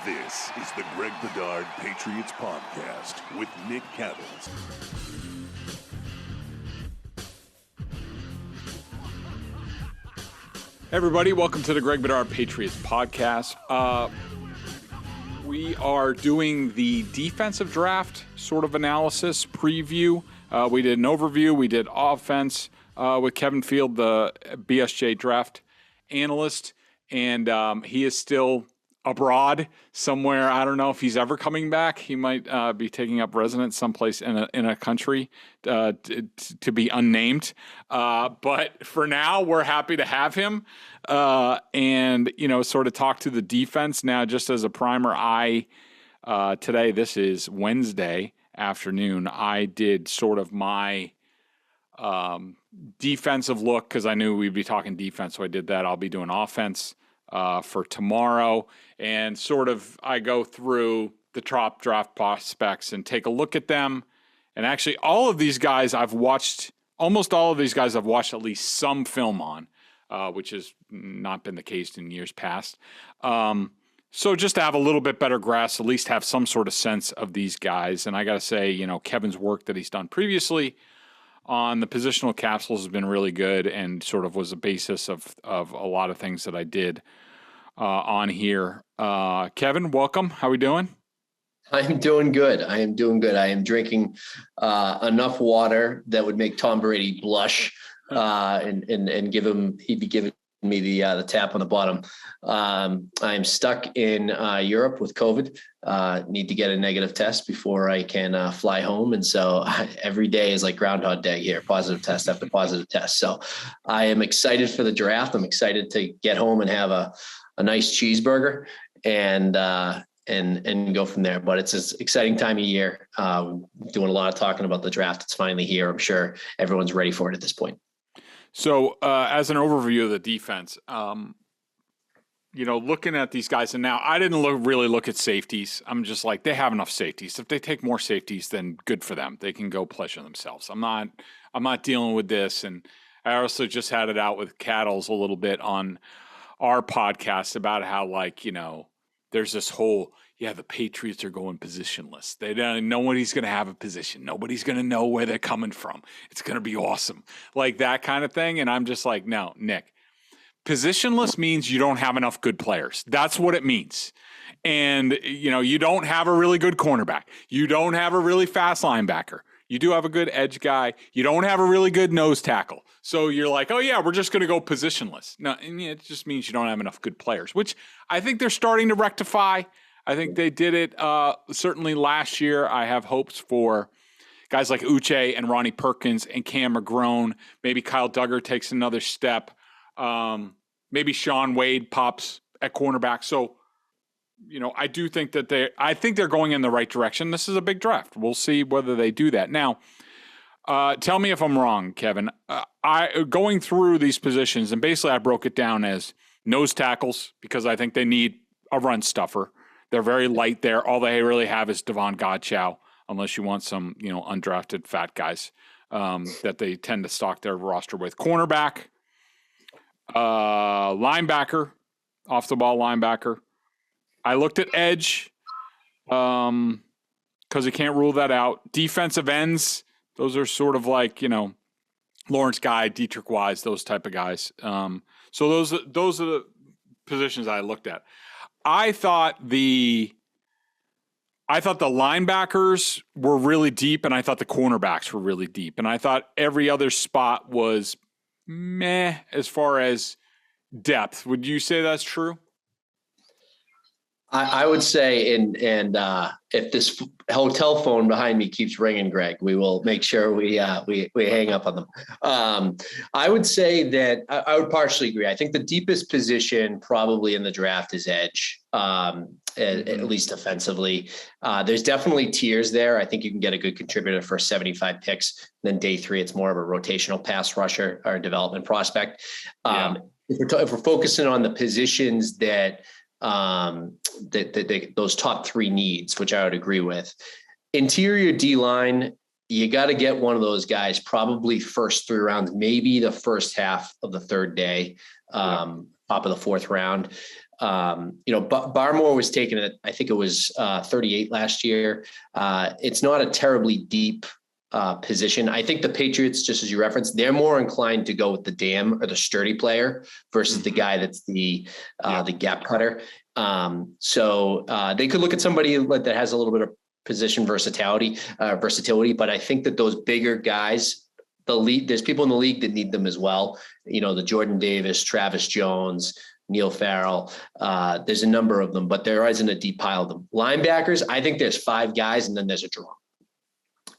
This is the Greg Bedard Patriots Podcast with Nick Cattles. Everybody, welcome to the Greg Bedard Patriots Podcast. We are doing the defensive draft sort of analysis preview. We did an overview. We did offense with Kevin Field, the BSJ draft analyst, and he is still abroad somewhere. I don't know if he's ever coming back. He might be taking up residence someplace in a country to be unnamed. But for now, we're happy to have him and, sort of talk to the defense. Now, just as a primer, today, this is Wednesday afternoon, I did sort of my defensive look because I knew we'd be talking defense, so I did that. I'll be doing offense for tomorrow, and sort of I go through the top draft prospects and take a look at them. And actually, almost all of these guys I've watched at least some film on, which has not been the case in years past. So just to have a little bit better grasp, at least have some sort of sense of these guys. And I got to say, Kevin's work that he's done previously on the positional capsules has been really good and sort of was a basis of a lot of things that I did on here. Kevin, welcome. How we doing? I'm doing good. I am drinking enough water that would make Tom Brady blush and he'd be giving me the tap on the bottom. I'm stuck in Europe with COVID. Need to get a negative test before I can fly home. And so every day is like Groundhog Day here, positive test after positive test. So I am excited for the draft. I'm excited to get home and have a nice cheeseburger and go from there. But it's an exciting time of year. Doing a lot of talking about the draft. It's finally here. I'm sure everyone's ready for it at this point. So as an overview of the defense, looking at these guys, and now I didn't really look at safeties. I'm just like, they have enough safeties. If they take more safeties, then good for them. They can go pleasure themselves. I'm not dealing with this. And I also just had it out with Cattles a little bit on our podcast about how, there's this whole, the Patriots are going positionless. Nobody's going to have a position. Nobody's going to know where they're coming from. It's going to be awesome. Like that kind of thing. And I'm just like, no, Nick, positionless means you don't have enough good players. That's what it means. And, you don't have a really good cornerback. You don't have a really fast linebacker. You do have a good edge guy. You don't have a really good nose tackle. So you're like, oh, yeah, we're just going to go positionless. No, and it just means you don't have enough good players, which I think they're starting to rectify. I think they did it certainly last year. I have hopes for guys like Uche and Ronnie Perkins and Cam McGrone. Maybe Kyle Duggar takes another step. Maybe Sean Wade pops at cornerback. So, I do think that they're going in the right direction. This is a big draft. We'll see whether they do that. Now, tell me if I'm wrong, Kevin. Going through these positions, and basically I broke it down as nose tackles because I think they need a run stuffer. They're very light there. All they really have is Devon Godchow, unless you want some, undrafted fat guys that they tend to stock their roster with. Cornerback, linebacker, off the ball linebacker. I looked at edge because you can't rule that out. Defensive ends, those are sort of like, Lawrence Guy, Dietrich Wise, those type of guys. So those are the positions I looked at. I thought the linebackers were really deep, and I thought the cornerbacks were really deep. And I thought every other spot was meh as far as depth. Would you say that's true? I would say, and if this hotel phone behind me keeps ringing, Greg, we will make sure we hang up on them. I would say that I would partially agree. I think the deepest position probably in the draft is edge, at least offensively. There's definitely tiers there. I think you can get a good contributor for 75 picks. Then day 3, it's more of a rotational pass rusher or development prospect. If we're focusing on the positions that those top 3 needs, which I would agree with. Interior D-line, you got to get one of those guys probably first 3 rounds, maybe the first half of the 3rd day, top of the 4th round. Barmore was taken at, I think it was 38 last year. It's not a terribly deep position. I think the Patriots, just as you referenced, they're more inclined to go with the dam or the sturdy player versus the guy that's the gap cutter. So they could look at somebody that has a little bit of position versatility, but I think that those bigger guys, there's people in the league that need them as well. The Jordan Davis, Travis Jones, Neil Farrell. There's a number of them, but there isn't a deep pile of them. Linebackers, I think there's 5 guys and then there's a draw.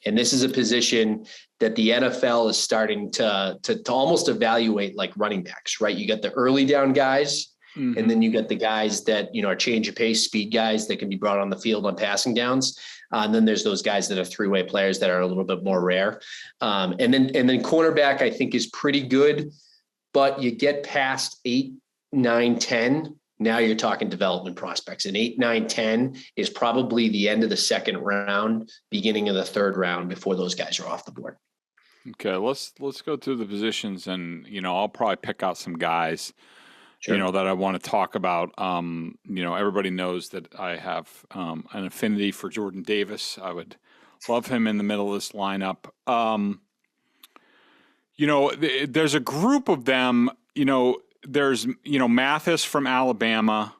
And this is a position that the NFL is starting to almost evaluate like running backs, right? You got the early down guys, and then you got the guys that, are change of pace, speed guys that can be brought on the field on passing downs. And then there's those guys that are 3-way players that are a little bit more rare. And then cornerback, I think, is pretty good, but you get past 8, 9, 10. Now you're talking development prospects, and 8, 9, 10 is probably the end of the second round, beginning of the third round before those guys are off the board. Okay. Let's go through the positions, and, I'll probably pick out some guys, Sure. that I want to talk about. Everybody knows that I have an affinity for Jordan Davis. I would love him in the middle of this lineup. There's a group of them, there's, Mathis from Alabama,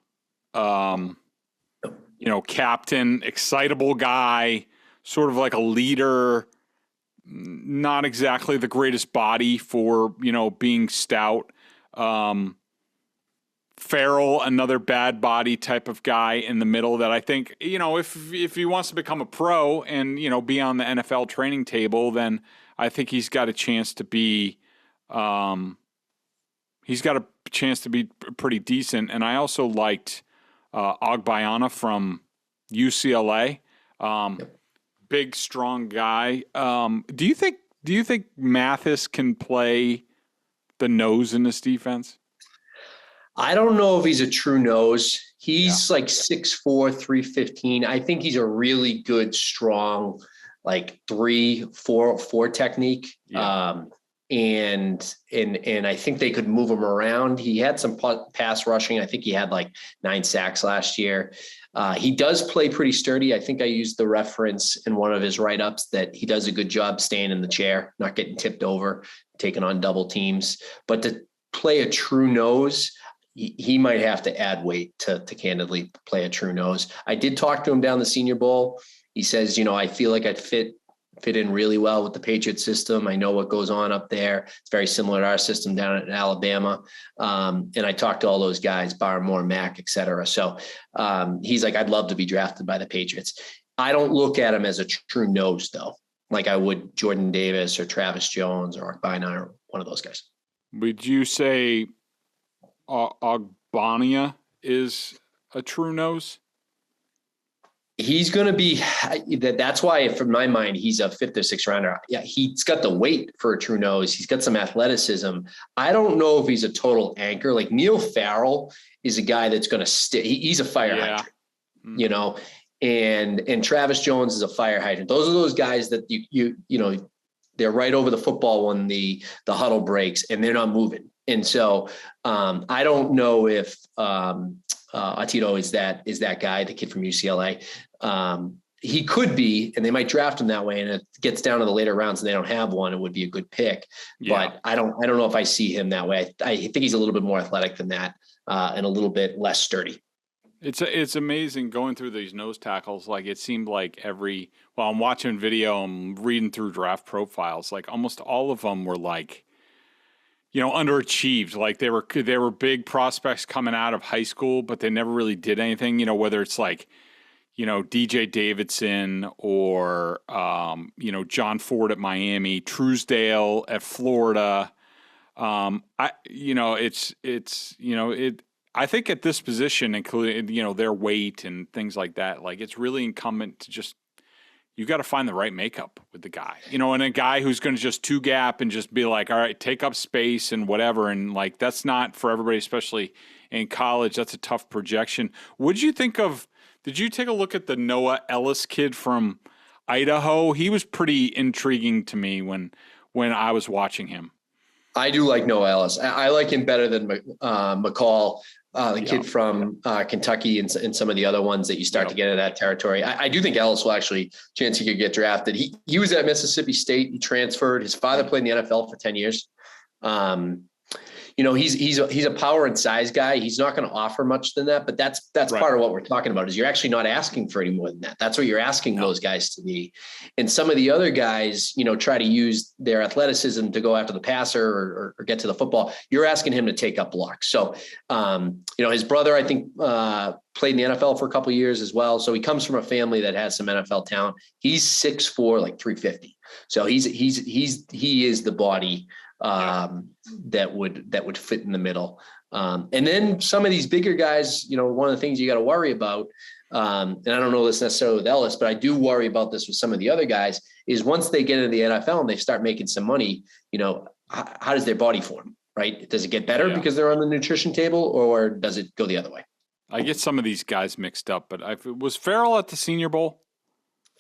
captain, excitable guy, sort of like a leader, not exactly the greatest body for, being stout. Farrell, another bad body type of guy in the middle that I think, if he wants to become a pro and, be on the NFL training table, then I think he's got a chance to be, pretty decent. And I also liked Ogbonnia from UCLA. Big, strong guy. Do you think Mathis can play the nose in this defense? I don't know if he's a true nose. He's like 6'4", 315. I think he's a really good, strong, like 3-4 technique. Yeah. And I think they could move him around. He had some pass rushing. I think he had like 9 sacks last year. He does play pretty sturdy. I think I used the reference in one of his write-ups that he does a good job staying in the chair, not getting tipped over, taking on double teams. But to play a true nose, he might have to add weight to candidly play a true nose. I did talk to him down the Senior Bowl. He says, I feel like I'd fit in really well with the Patriots system. I know what goes on up there. It's very similar to our system down in Alabama. And I talked to all those guys, Barno, Mack, et cetera. So he's like, I'd love to be drafted by the Patriots. I don't look at him as a true nose, though, like I would Jordan Davis or Travis Jones or Ogbonnia or one of those guys. Would you say Ogbonnia is a true nose? He's going to be that's why, from my mind, he's a 5th or 6th rounder. Yeah, he's got the weight for a true nose. He's got some athleticism. I don't know if he's a total anchor. Like Neil Farrell is a guy that's going to stay. He's a fire hydrant, and Travis Jones is a fire hydrant. Those are those guys that they're right over the football when the huddle breaks and they're not moving. And so I don't know if Otito is that guy, the kid from UCLA. He could be, and they might draft him that way. And it gets down to the later rounds and they don't have one, it would be a good pick. Yeah. But I don't know if I see him that way. I think he's a little bit more athletic than that, and a little bit less sturdy. It's amazing going through these nose tackles. Like it seemed like I'm watching video, I'm reading through draft profiles, like almost all of them were like, underachieved. Like they were big prospects coming out of high school, but they never really did anything, whether it's like, DJ Davidson or, John Ford at Miami, Truesdale at Florida. I think at this position, including, their weight and things like that, like it's really incumbent to just, you got to find the right makeup with the guy, and a guy who's going to just 2-gap and just be like, all right, take up space and whatever. And like, that's not for everybody, especially in college. That's a tough projection. Did you take a look at the Noah Elliss kid from Idaho? He was pretty intriguing to me when I was watching him. I do like Noah Elliss. I like him better than McCall. The kid from Kentucky and some of the other ones that you start to get into that territory. I do think Elliss will actually chance he could get drafted. He was at Mississippi State. He transferred. His father played in the NFL for 10 years. He's a power and size guy. He's not going to offer much than that, but that's right. Part of what we're talking about is you're actually not asking for any more than that. That's what you're asking those guys to be. And some of the other guys, try to use their athleticism to go after the passer or get to the football. You're asking him to take up blocks. So, his brother, I think, played in the NFL for a couple of years as well. So he comes from a family that has some NFL talent. He's 6'4", like 350. So he is the body that would fit in the middle. And then some of these bigger guys, one of the things you got to worry about, and I don't know this necessarily with Elliss, but I do worry about this with some of the other guys, is once they get into the NFL and they start making some money, how does their body form, right? Does it get better because they're on the nutrition table, or does it go the other way? I get some of these guys mixed up, but was Farrell at the Senior Bowl?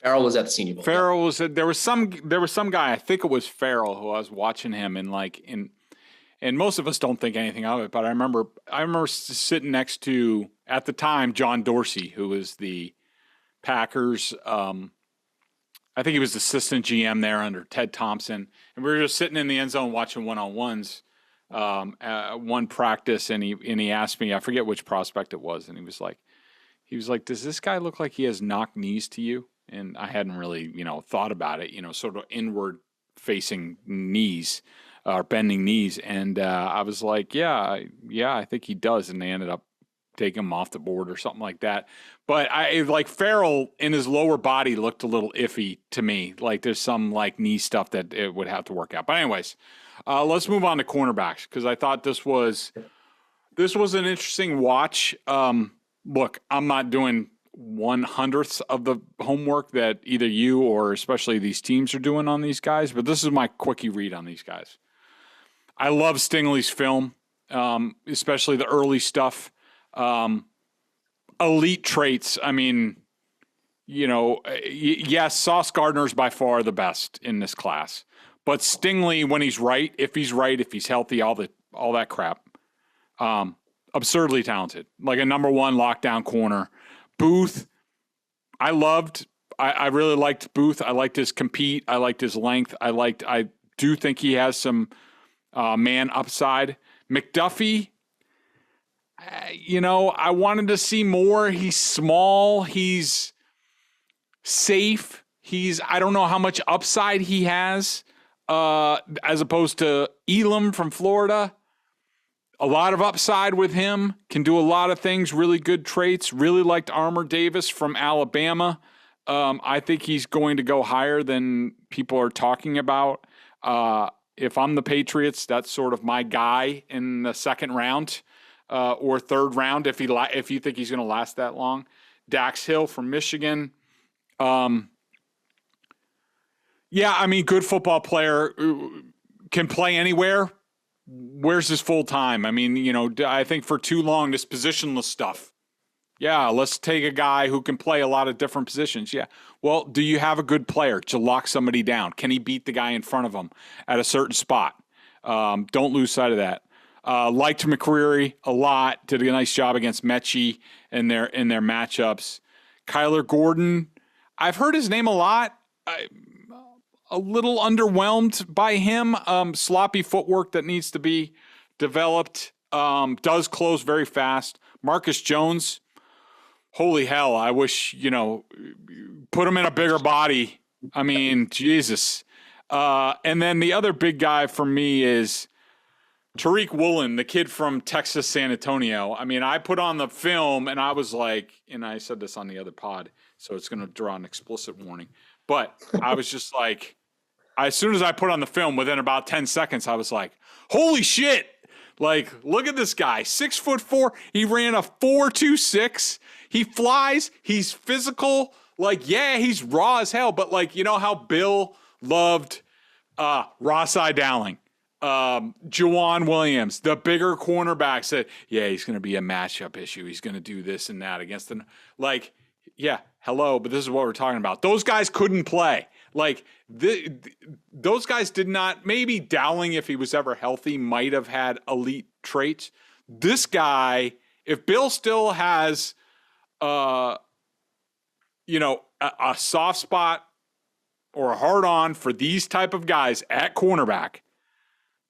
Farrell was at the Senior Bowl. Farrell was there was some guy, I think it was Farrell, who I was watching him and most of us don't think anything of it, but I remember sitting next to, at the time, John Dorsey, who was the Packers. I think he was assistant GM there under Ted Thompson, and we were just sitting in the end zone watching one-on-ones, one practice, and he asked me, I forget which prospect it was, and he was like, does this guy look like he has knock knees to you? And I hadn't really, thought about it, sort of inward facing knees or bending knees. And I was like, yeah, I think he does. And they ended up taking him off the board or something like that. But Farrell in his lower body looked a little iffy to me. Like there's some knee stuff that it would have to work out. But anyways, let's move on to cornerbacks, because I thought this was an interesting watch. Look, I'm not doing 1/100th of the homework that either you or especially these teams are doing on these guys, but this is my quickie read on these guys. I love Stingley's film, especially the early stuff. Elite traits. I mean, yes, Sauce Gardner's by far the best in this class, but Stingley, when he's right, if he's healthy, all that crap, absurdly talented, like a number one lockdown corner. Booth, I really liked Booth. I liked his compete. I liked his length. I do think he has some man upside. McDuffie, I wanted to see more. He's small. He's safe. I don't know how much upside he has as opposed to Elam from Florida. A lot of upside with him, can do a lot of things, really good traits. Really liked Armour Davis from Alabama. I think he's going to go higher than people are talking about. If I'm the Patriots, that's sort of my guy in the second round or third round if you think he's going to last that long. Dax Hill from Michigan. Good football player, can play anywhere. Where's his full time? I mean, I think for too long, this positionless stuff. Yeah, let's take a guy who can play a lot of different positions. Yeah. Well, do you have a good player to lock somebody down? Can he beat the guy in front of him at a certain spot? Don't lose sight of that. Liked McCreary a lot. Did a nice job against Mechie in their matchups. Kyler Gordon, I've heard his name a lot. A little underwhelmed by him. Sloppy footwork that needs to be developed. Does close very fast. Marcus Jones, holy hell, I wish, put him in a bigger body. I mean, Jesus. And then the other big guy for me is Tariq Woolen, the kid from Texas, San Antonio. I mean, I put on the film and I was like, and I said this on the other pod, so it's going to draw an explicit warning. But I was just like, as soon as I put on the film, within about 10 seconds, I was like, holy shit. Like, look at this guy, 6'4". He ran a 4.26. He flies. He's physical. Like, yeah, he's raw as hell. But how Bill loved Rossai Dowling, Juwan Williams, the bigger cornerbacks said, yeah, he's going to be a matchup issue. He's going to do this and that against the, yeah, hello, but this is what we're talking about. Those guys couldn't play. Those guys did not. Maybe Dowling, if he was ever healthy, might have had elite traits. This guy if Bill still has, a soft spot or a hard on for these type of guys at cornerback,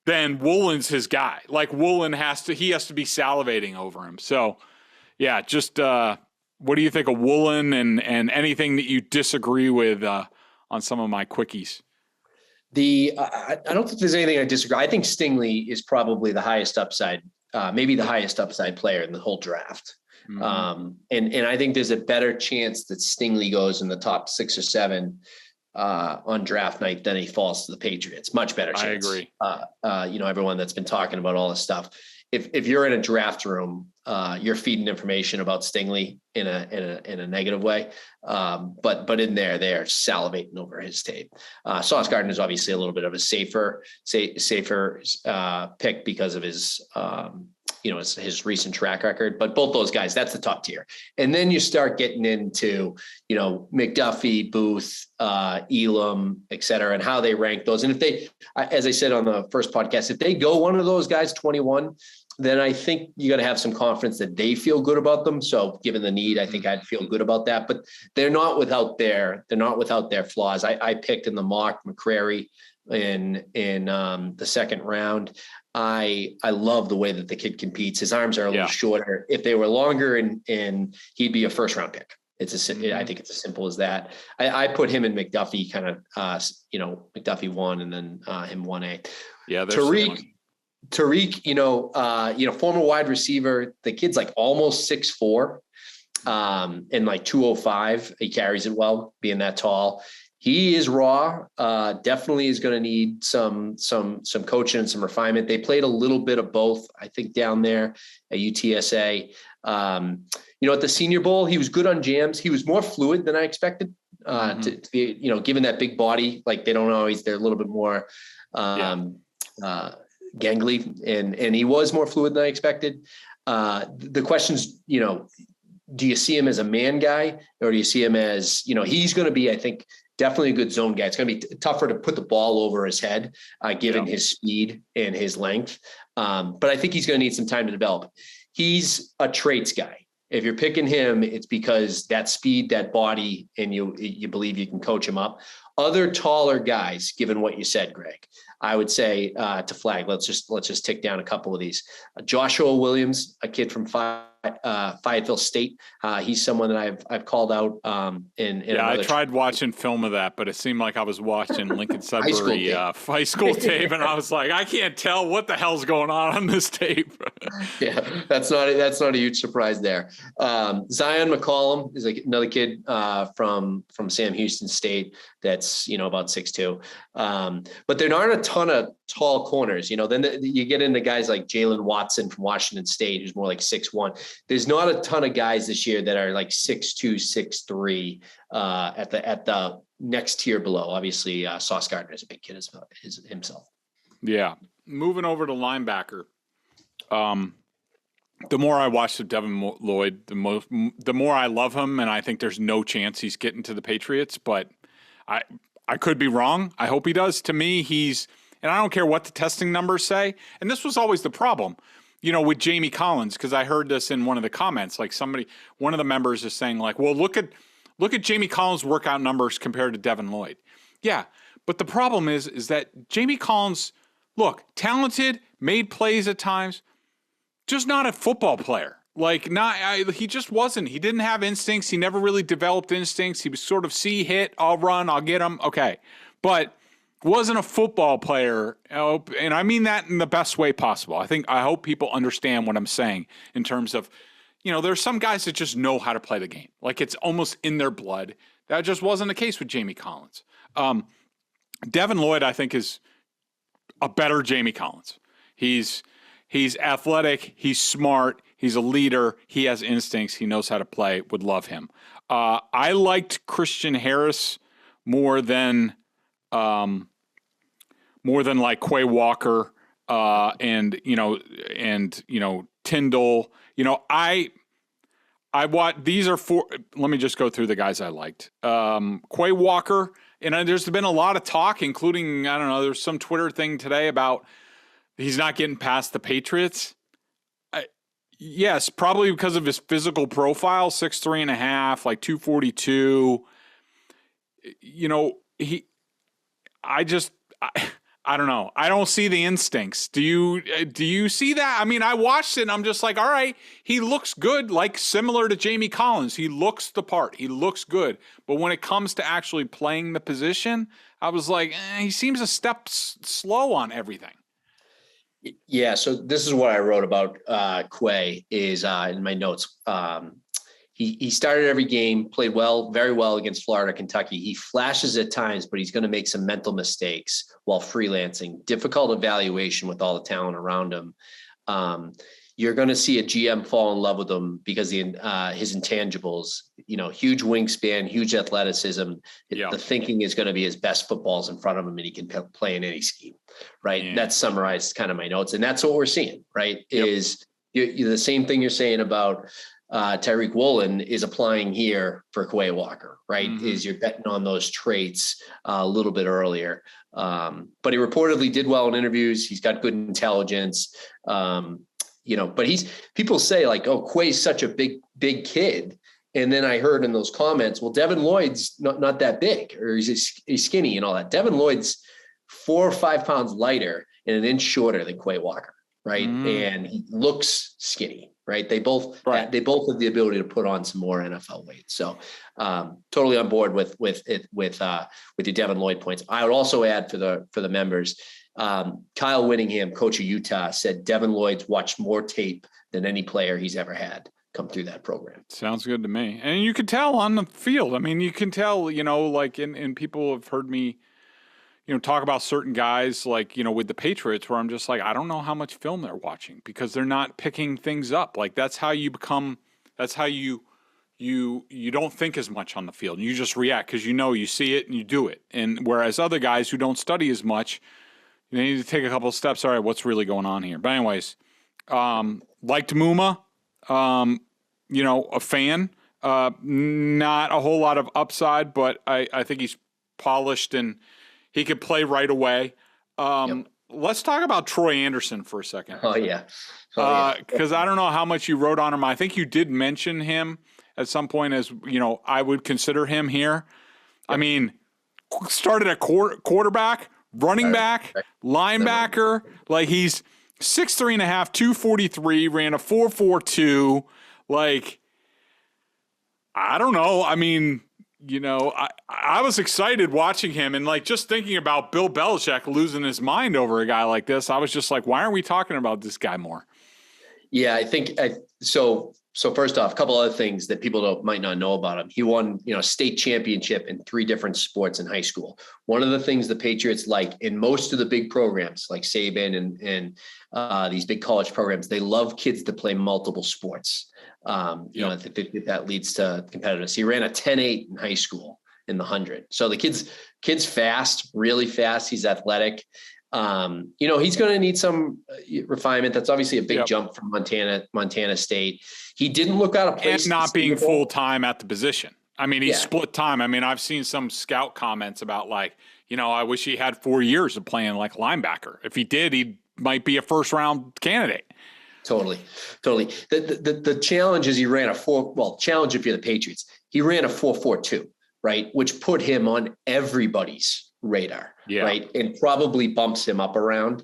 then Woolen's his guy. Like Woolen has to be salivating over him. So yeah, just what do you think of Woolen and anything that you disagree with on some of my quickies? I don't think there's anything I disagree. I think Stingley is probably the highest upside, maybe the highest upside player in the whole draft. Mm-hmm. And I think there's a better chance that Stingley goes in the top 6 or 7 on draft night than he falls to the Patriots. Much better chance. I agree. Everyone that's been talking about all this stuff. If you're in a draft room, you're feeding information about Stingley in a negative way. But in there, they're salivating over his tape. Sauce Gardner is obviously a little bit of a safer pick because of his his recent track record, but both those guys, that's the top tier. And then you start getting into, McDuffie, Booth, Elam, et cetera, and how they rank those. And if they, as I said on the first podcast, if they go one of those guys 21, then I think you got to have some confidence that they feel good about them. So given the need, I think I'd feel good about that, but they're not without their flaws. I picked in the mock McCrary in the second round. I love the way that the kid competes. His arms are a little shorter. If they were longer, and he'd be a first round pick. I think it's as simple as that. I put him in McDuffie, kind of, McDuffie 1 and then him 1A. Yeah, Tariq, former wide receiver. The kid's like almost 6'4", and like 205. He carries it well, being that tall. He is raw. Definitely is going to need some coaching and some refinement. They played a little bit of both, I think, down there at UTSA. At the Senior Bowl, he was good on jams. He was more fluid than I expected. To be, given that big body, like they're a little bit more gangly, and he was more fluid than I expected. The question's, do you see him as a man guy, or do you see him as, he's going to be, I think, definitely a good zone guy. It's going to be tougher to put the ball over his head, given his speed and his length. But I think he's going to need some time to develop. He's a traits guy. If you're picking him, it's because that speed, that body, and you believe you can coach him up. Other taller guys, given what you said, Greg, I would say to flag. Let's just tick down a couple of these. Joshua Williams, a kid from Fayetteville State. He's someone that I've called out. I tried watching film of that, but it seemed like I was watching Lincoln Sudbury high school tape, and I was like, I can't tell what the hell's going on this tape. Yeah, that's not a huge surprise there. Zion McCollum is another kid from Sam Houston State that's about 6'2", but there aren't a ton of tall corners. Then you get into guys like Jalen Watson from Washington State, who's more like 6'1". There's not a ton of guys this year that are like 6'2", 6'3", at the next tier below. Obviously, Sauce Gardner is a big kid as himself. Yeah. Moving over to linebacker. The more I watch of Devin Lloyd, the more I love him, and I think there's no chance he's getting to the Patriots, but I could be wrong. I hope he does. To me, and I don't care what the testing numbers say, and this was always the problem, with Jamie Collins, because I heard this in one of the comments, like one of the members is saying like, well, look at Jamie Collins' workout numbers compared to Devin Lloyd. Yeah, but the problem is that Jamie Collins, look, talented, made plays at times, just not a football player. Like, he just wasn't. He didn't have instincts. He never really developed instincts. He was sort of see, hit, I'll run, I'll get him. Okay. But wasn't a football player. And I mean that in the best way possible. I hope people understand what I'm saying in terms of, there's some guys that just know how to play the game. Like, it's almost in their blood. That just wasn't the case with Jamie Collins. Devin Lloyd, I think, is a better Jamie Collins. He's athletic. He's smart. He's a leader. He has instincts. He knows how to play. Would love him. I liked Christian Harris more than like Quay Walker and Tindall. I watched. These are four. Let me just go through the guys I liked. Quay Walker, and there's been a lot of talk, including there's some Twitter thing today about he's not getting past the Patriots. Yes, probably because of his physical profile, 6'3.5", like 242. You know, I don't know. I don't see the instincts. Do you see that? I mean, I watched it and I'm just like, all right, he looks good, like similar to Jamie Collins. He looks the part. He looks good. But when it comes to actually playing the position, I was like, he seems a step slow on everything. Yeah. So this is what I wrote about Quay is in my notes. He started every game, played well, very well against Florida, Kentucky. He flashes at times, but he's going to make some mental mistakes while freelancing. Difficult evaluation with all the talent around him. You're going to see a GM fall in love with him because his intangibles, huge wingspan, huge athleticism. Yeah. The thinking is going to be his best football's in front of him and he can play in any scheme, right? Yeah. That's summarized kind of my notes. And that's what we're seeing, right? Yep. Is the same thing you're saying about Tariq Woolen is applying here for Quay Walker, right? Mm-hmm. Is you're betting on those traits a little bit earlier. But he reportedly did well in interviews. He's got good intelligence. But people say like, oh, Quay's such a big kid. And then I heard in those comments, well, Devin Lloyd's not that big, or he's skinny and all that. Devin Lloyd's 4 or 5 pounds lighter and an inch shorter than Quay Walker, right? And he looks skinny, right? They both have the ability to put on some more NFL weight. So totally on board with your Devin Lloyd points. I would also add for the members, Kyle Whittingham, coach of Utah, said Devin Lloyd's watched more tape than any player he's ever had come through that program. Sounds good to me. And you could tell on the field. I mean, you can tell, like and people have heard me, talk about certain guys like, with the Patriots where I'm just like, I don't know how much film they're watching because they're not picking things up. Like that's how you don't think as much on the field. You just react because you see it and you do it. And whereas other guys who don't study as much, they need to take a couple of steps. All right, what's really going on here? But anyways, liked Muma, a fan. Not a whole lot of upside, but I think he's polished and he could play right away. Let's talk about Troy Andersen for a second. Oh, yeah. Because I don't know how much you wrote on him. I think you did mention him at some point as, I would consider him here. I mean, started at quarterback, running back, linebacker. Like he's 6'3.5", 243, ran a 4.42. Like, I don't know. I mean, I was excited watching him and like just thinking about Bill Belichick losing his mind over a guy like this. I was just like, why aren't we talking about this guy more? Yeah, I think so. So first off, a couple other things that people might not know about him. He won, state championship in 3 different sports in high school. One of the things the Patriots like in most of the big programs like Saban and these big college programs, they love kids to play multiple sports. I think that leads to competitiveness. He ran a 10.8 in high school in the 100. So the kid's fast, really fast. He's athletic. He's going to need some refinement. That's obviously a big jump from Montana State. He didn't look out of place. And not being full-time at the position. I mean, he's split time. I mean, I've seen some scout comments about like, I wish he had 4 years of playing like linebacker. If he did, he might be a first-round candidate. Totally. The challenge is he ran challenge if you're the Patriots. He ran a 4.42, right? Which put him on everybody's radar, right? And probably bumps him up around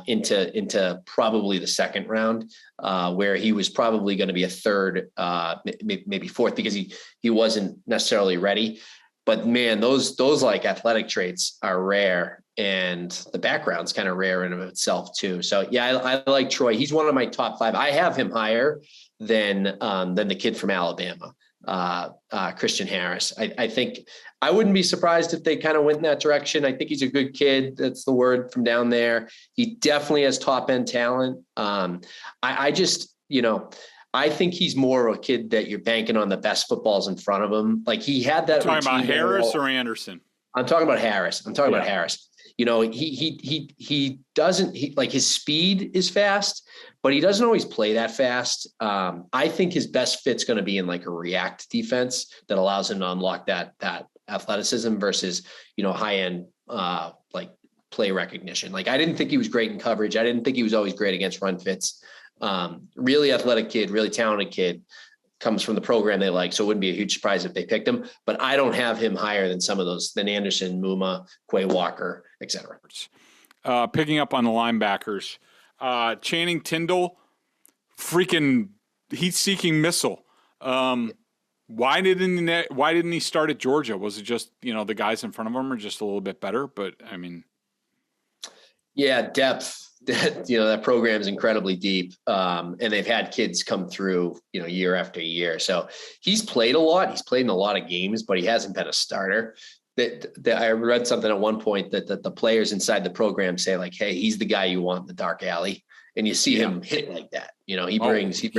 into probably the second round, where he was probably going to be a third, maybe fourth, because he wasn't necessarily ready. But man, those like athletic traits are rare, and the background's kind of rare in of itself too. So yeah, I like Troy. He's one of my top 5. I have him higher than the kid from Alabama, Christian Harris. I think I wouldn't be surprised if they kind of went in that direction. I think he's a good kid. That's the word from down there. He definitely has top end talent. I think he's more of a kid that you're banking on the best footballs in front of him. Like he had that. Talking about Harris or Andersen? I'm talking about Harris. About Harris. He doesn't like his speed is fast, but he doesn't always play that fast. I think his best fit's going to be in like a react defense that allows him to unlock that athleticism versus, high end, like play recognition. Like I didn't think he was great in coverage. I didn't think he was always great against run fits. Really athletic kid, really talented kid, comes from the program they like. So it wouldn't be a huge surprise if they picked him, but I don't have him higher than some of those, than Andersen, Muma, Quay Walker, etc. Picking up on the linebackers, Channing Tindall, freaking heat-seeking missile. Why didn't he start at Georgia? Was it just, the guys in front of him are just a little bit better? But I mean, yeah, depth. That program is incredibly deep, and they've had kids come through, year after year. So he's played a lot. He's played in a lot of games, but he hasn't been a starter. That I read something at one point that the players inside the program say like, "Hey, he's the guy you want in the dark alley," and you see him hit like that. He brings the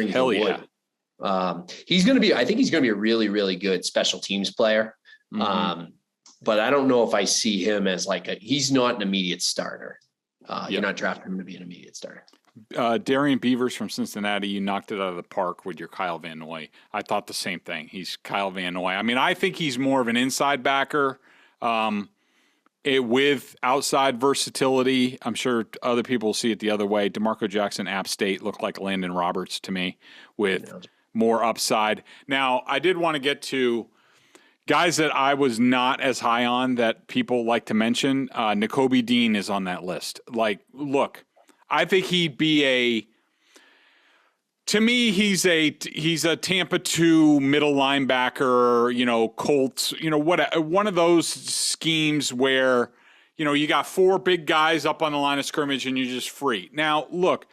wood. He's going to be. I think he's going to be a really, really good special teams player. Mm-hmm. But I don't know if I see him as he's not an immediate starter. You're not drafting him to be an immediate starter. Darian Beavers from Cincinnati, you knocked it out of the park with your Kyle Van Noy. I thought the same thing. He's Kyle Van Noy. I mean, I think he's more of an inside backer with outside versatility. I'm sure other people will see it the other way. DeMarco Jackson, App State, looked like Landon Roberts to me with more upside. Now, I did want to get to guys that I was not as high on that people like to mention. Nakobe Dean is on that list. Look, I think he'd be to me, he's a Tampa 2 middle linebacker, Colts, one of those schemes where, you got 4 big guys up on the line of scrimmage and you're just free. Now, look,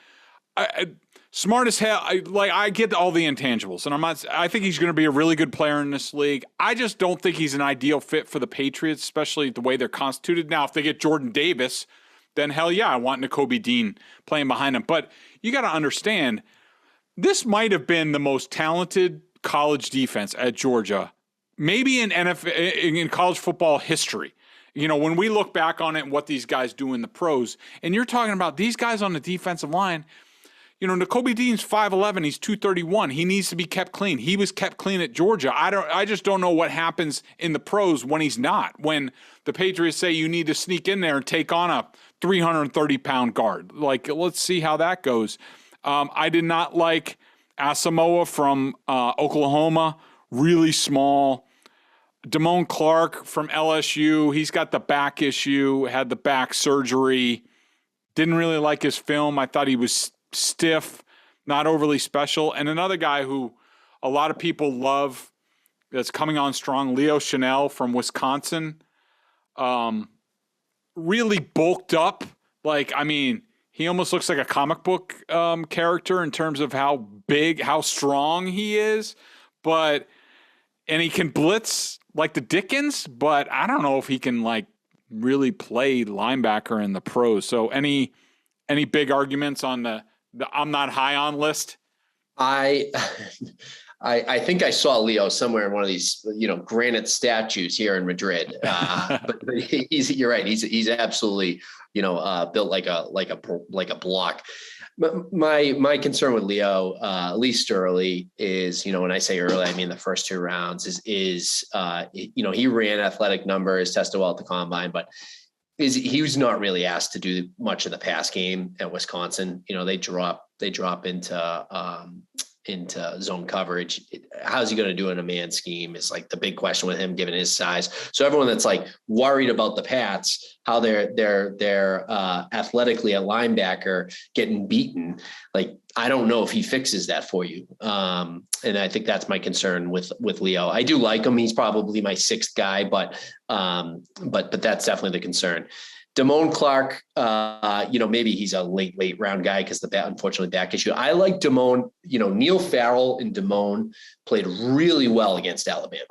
smart as hell. I get all the intangibles, and I think he's going to be a really good player in this league. I just don't think he's an ideal fit for the Patriots, especially the way they're constituted. Now, if they get Jordan Davis, then hell yeah, I want Nakobe Dean playing behind him. But you got to understand, this might have been the most talented college defense at Georgia, maybe in in college football history. When we look back on it and what these guys do in the pros, and you're talking about these guys on the defensive line. Nakobe Dean's 5'11", he's 231. He needs to be kept clean. He was kept clean at Georgia. I just don't know what happens in the pros when he's not. When the Patriots say you need to sneak in there and take on a 330-pound guard. Let's see how that goes. I did not like Asamoah from Oklahoma, really small. Damone Clark from LSU, he's got the back issue, had the back surgery. Didn't really like his film. I thought he was stiff, not overly special. And another guy who a lot of people love that's coming on strong, Leo Chanel from Wisconsin, really bulked up. He almost looks like a comic book character in terms of how big, how strong he is. And he can blitz like the Dickens, but I don't know if he can really play linebacker in the pros. So any big arguments on the I'm not high on list? I think I saw Leo somewhere in one of these, granite statues here in Madrid. But you're right. He's absolutely, built like a block. But my concern with Leo, at least early, is, when I say early, I mean the first 2 rounds is he ran athletic numbers, tested well at the combine, but he was not really asked to do much of the pass game at Wisconsin. They drop into zone coverage. How's he going to do in a man scheme is the big question with him, given his size. So everyone that's worried about the Pats, how they're athletically a linebacker getting beaten. I don't know if he fixes that for you. And I think that's my concern with Leo. I do like him. He's probably my 6th guy, but that's definitely the concern. Damone Clark, maybe he's a late round guy because unfortunately back issue. I like Damone. Neil Farrell and Damone played really well against Alabama.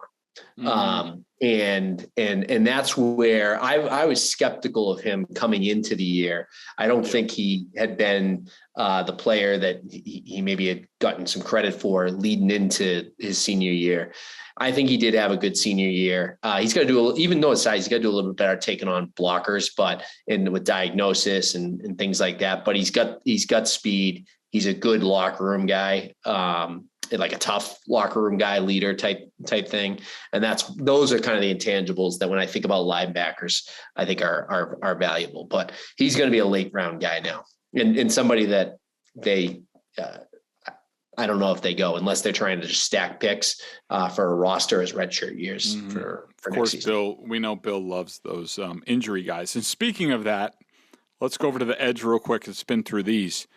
Mm-hmm. And that's where I was skeptical of him coming into the year. I don't think he had been the player that he maybe had gotten some credit for leading into his senior year. I think he did have a good senior year. He's got to do, even though his size, he's got to do a little bit better taking on blockers, with diagnosis and things like that. But he's got speed. He's a good locker room guy, like a tough locker room guy, leader type thing. And those are kind of the intangibles that when I think about linebackers, I think are valuable. But he's going to be a late round guy now, and somebody that they I don't know if they go unless they're trying to just stack picks for a roster as redshirt years for of course, next season. Bill. We know Bill loves those injury guys. And speaking of that, let's go over to the edge real quick and spin through these.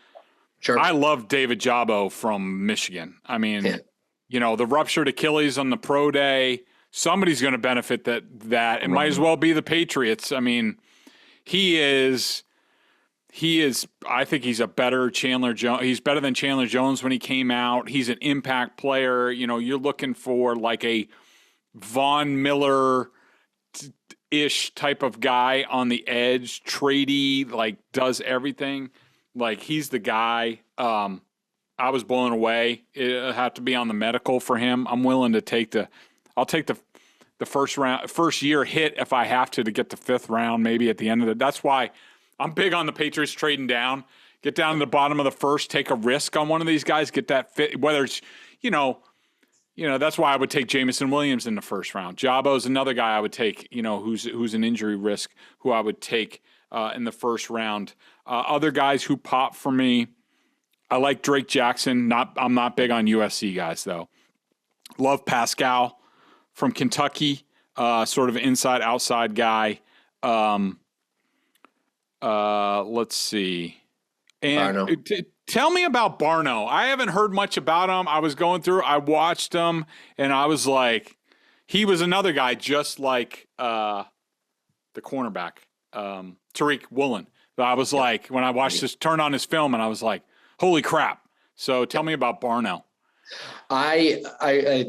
Sure. I love David Ojabo from Michigan. I mean, the ruptured Achilles on the pro day. Somebody's going to benefit that. It might as well be the Patriots. I mean, he is. I think he's a better Chandler Jones. He's better than Chandler Jones when he came out. He's an impact player. You're looking for like a Von Miller-ish type of guy on the edge, tradey, like does everything. Like he's the guy. I was blown away. It had to be on the medical for him. I'm willing to I'll take the first year hit if I have to get the fifth round, maybe at the end of it. That's why I'm big on the Patriots trading down. Get down to the bottom of the first, take a risk on one of these guys, get that fit. Whether it's, that's why I would take Jamison Williams in the first round. Jabo's another guy I would take, who's an injury risk, who I would take in the first round. Other guys who pop for me, I like Drake Jackson. I'm not big on USC guys though. Love Pascal from Kentucky, sort of inside outside guy. Let's see. And tell me about Barno. I haven't heard much about him. I was going through, I watched him, and I was like, he was another guy just like the cornerback, Tariq Woolen. I was like, when I watched this, turn on his film, and I was like, holy crap. So tell me about Barno. I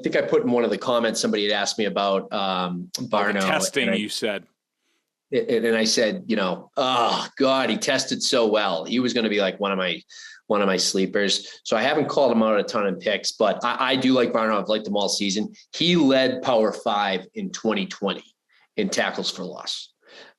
think I put in one of the comments, somebody had asked me about Barno. Testing, you said. And I said, oh God, he tested so well. He was going to be like one of my sleepers. So I haven't called him out a ton in picks, but I do like Barno. I've liked him all season. He led Power 5 in 2020 in tackles for loss.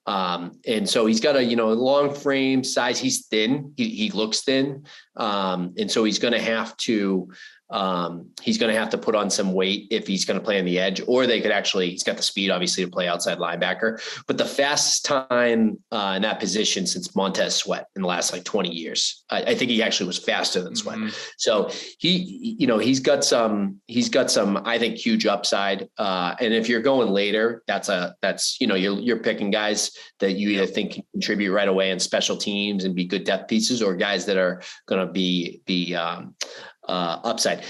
And so he's got a, long frame size. He's thin. He looks thin. And so he's going to have to put on some weight if he's going to play on the edge, or he's got the speed, obviously, to play outside linebacker. But the fastest time in that position since Montez Sweat in the last 20 years, I think he actually was faster than Sweat. Mm-hmm. So he's got some, I think, huge upside. And if you're going later, you're picking guys that you either think can contribute right away in special teams and be good depth pieces, or guys that are going to be upside.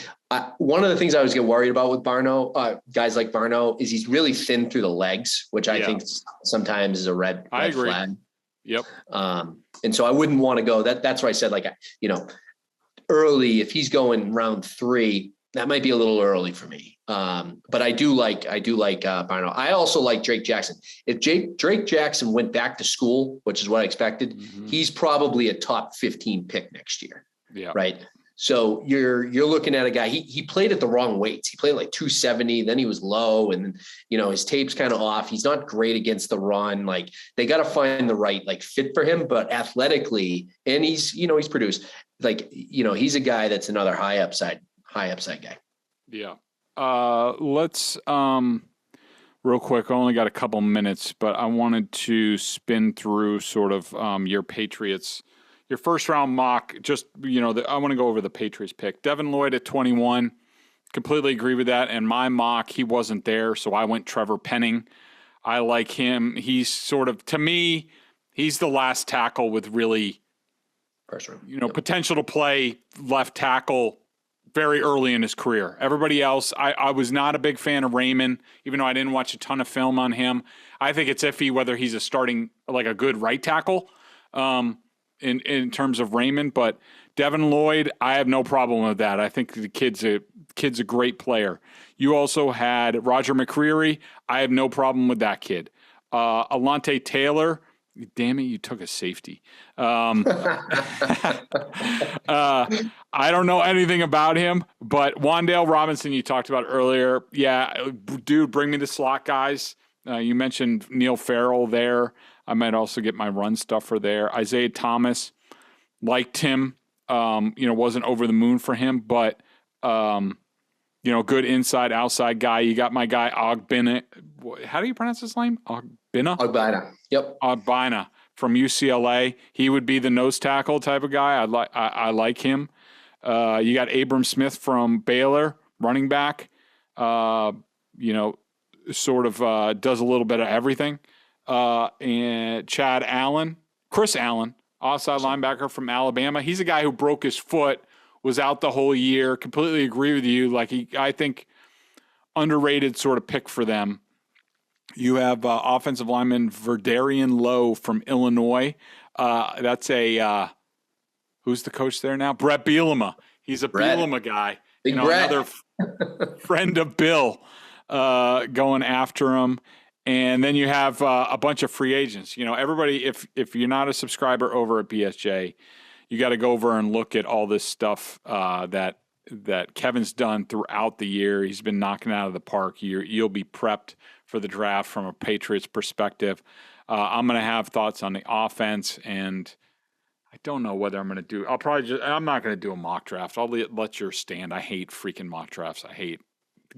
One of the things I always get worried about with Barno, guys like Barno, is he's really thin through the legs, which I think sometimes is a red flag. Yep. And so I wouldn't want to go. That's why I said, early, if he's going round 3, that might be a little early for me. But I do like Barno. I also like Drake Jackson. If Drake Jackson went back to school, which is what I expected, he's probably a top 15 pick next year. Yeah. Right. So you're looking at a guy, he played at the wrong weights. He played 270, then he was low, and his tape's kind of off. He's not great against the run. They got to find the right fit for him, but athletically, and he's produced, he's a guy that's another high upside guy. Yeah. Let's real quick, I only got a couple minutes, but I wanted to spin through sort of your Patriots. Your first round mock, just, I want to go over the Patriots pick. Devin Lloyd at 21, completely agree with that. And my mock, he wasn't there, so I went Trevor Penning. I like him. He's sort of, to me, he's the last tackle with really, first round, potential to play left tackle very early in his career. Everybody else, I was not a big fan of Raymond, even though I didn't watch a ton of film on him. I think it's iffy whether he's a starting, a good right tackle. In terms of Raymond, but Devin Lloyd, I have no problem with that. I think the kid's a great player. You also had Roger McCreary. I have no problem with that kid. Alante Taylor, damn it, you took a safety. I don't know anything about him, but Wan'Dale Robinson you talked about earlier. Yeah, dude, bring me the slot guys. You mentioned Neil Farrell there. I might also get my run stuffer there. Isaiah Thomas, liked him. Wasn't over the moon for him, but good inside outside guy. You got my guy Ogbonnia. How do you pronounce his name? Ogbonnia. Yep. Ogbonnia from UCLA. He would be the nose tackle type of guy. I like him. You got Abram Smith from Baylor, running back. Sort of does a little bit of everything. And Chris Allen, outside linebacker from Alabama. He's a guy who broke his foot, was out the whole year. Completely agree with you. I think underrated sort of pick for them. You have offensive lineman Phidarian Lowe from Illinois. That's who's the coach there now? Brett Bielema. He's a Bielema guy. Another friend of Bill going after him. And then you have a bunch of free agents. Everybody, if you're not a subscriber over at BSJ, you got to go over and look at all this stuff that Kevin's done throughout the year. He's been knocking it out of the park. You'll be prepped for the draft from a Patriots perspective. I'm going to have thoughts on the offense, and I don't know whether I'm going to do. I'm not going to do a mock draft. I'll let yours stand. I hate freaking mock drafts.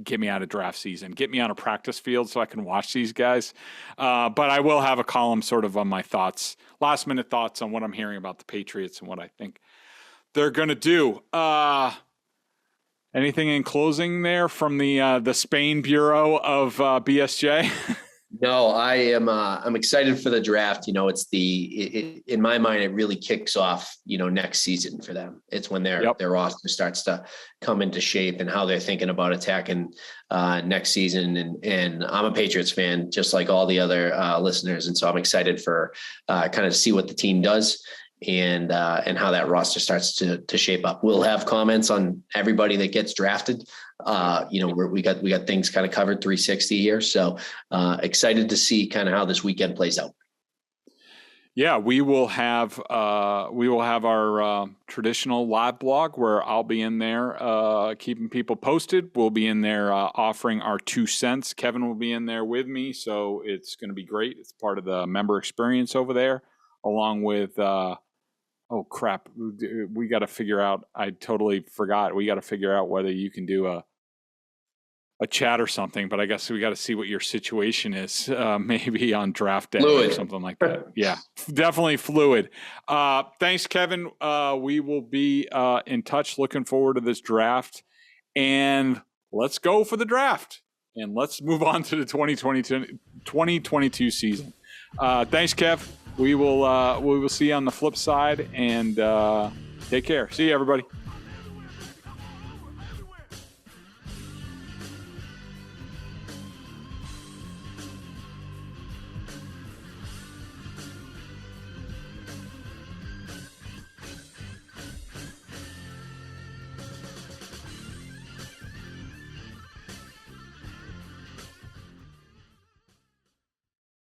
Get me out of draft season. Get me on a practice field so I can watch these guys. But I will have a column sort of on my thoughts, last minute thoughts on what I'm hearing about the Patriots and what I think they're going to do. Anything in closing there from the Spain Bureau of BSJ? No, I am. I'm excited for the draft. In my mind, it really kicks off, next season for them. It's when their roster starts to come into shape and how they're thinking about attacking next season. And I'm a Patriots fan, just like all the other listeners. And so I'm excited for kind of see what the team does and how that roster starts to shape up. We'll have comments on everybody that gets drafted. We got things kind of covered 360 here. So excited to see kind of how this weekend plays out. Yeah, we will have our traditional live blog where I'll be in there keeping people posted. We'll be in there offering our 2 cents. Kevin will be in there with me, so it's going to be great. It's part of the member experience over there, along with oh crap, we got to figure out. I totally forgot. We got to figure out whether you can do a chat or something, but I guess we got to see what your situation is, maybe on draft day or something like that. Yeah, definitely fluid. Thanks, Kevin. We will be in touch. Looking forward to this draft, and let's go for the draft, and let's move on to the 2022 season. Thanks, Kev. We will see you on the flip side, and take care. See you, everybody.